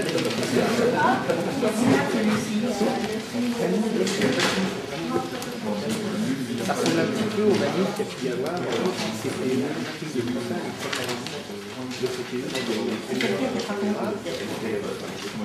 Ça ressemble un petit peu aux manifs qu'il y a pu y avoir, c'était une prise de Total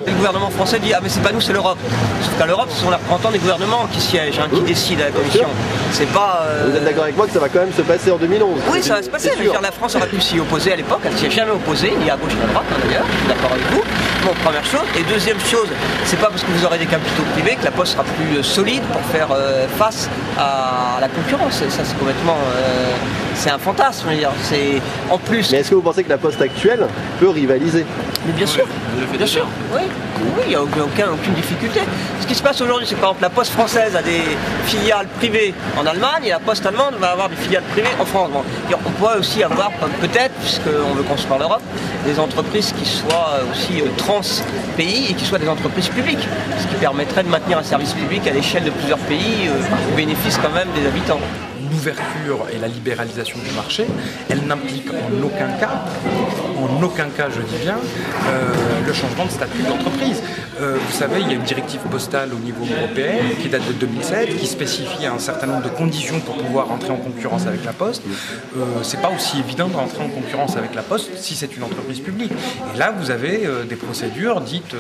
et Le gouvernement français dit ah mais c'est pas nous, c'est l'Europe. Sauf qu'à l'Europe, ce sont les représentants des gouvernements qui siègent, hein, qui décident à la Commission. C'est pas. Vous êtes d'accord avec moi que ça va quand même se passer en 2011? Oui, ça va se passer. Je veux dire, la France aurait pu s'y opposer à l'époque. Elle s'y est jamais opposée, ni à gauche ni à droite, hein, d'ailleurs. Je suis d'accord avec vous. Bon, première chose. Et deuxième chose, c'est pas parce que vous aurez des capitaux privés que la Poste sera plus solide pour faire face à la concurrence. Et ça, c'est complètement. C'est un fantasme. Je veux dire. C'est en plus. Mais est-ce que vous pensez que la Poste actuelle peut rivaliser? Mais bien sûr, bien sûr, oui, il n'y a aucune difficulté. Ce qui se passe aujourd'hui, c'est que par exemple la Poste française a des filiales privées en Allemagne et la Poste allemande va avoir des filiales privées en France. Bon, on pourrait aussi avoir, peut-être, puisqu'on veut construire l'Europe, des entreprises qui soient aussi trans-pays et qui soient des entreprises publiques, ce qui permettrait de maintenir un service public à l'échelle de plusieurs pays au bénéfice quand même des habitants. L'ouverture et la libéralisation du marché, elle n'implique en aucun cas, je dis bien, le changement de statut d'entreprise. Vous savez, il y a une directive postale au niveau européen qui date de 2007, qui spécifie un certain nombre de conditions pour pouvoir entrer en concurrence avec la Poste. C'est pas aussi évident d'entrer en concurrence avec la Poste si c'est une entreprise publique. Et là, vous avez des procédures dites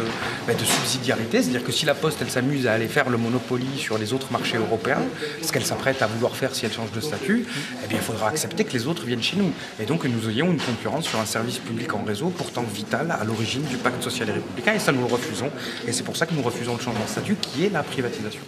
de subsidiarité, c'est-à-dire que si la Poste, elle s'amuse à aller faire le Monopoly sur les autres marchés européens, ce qu'elle s'apprête à vouloir faire si elle change de statut, eh bien, il faudra accepter que les autres viennent chez nous. Et donc que nous ayons une concurrence sur un service public en réseau, pourtant vital à l'origine du pacte social et républicain, et ça nous le refusons. Et c'est pour ça que nous refusons le changement de statut, qui est la privatisation.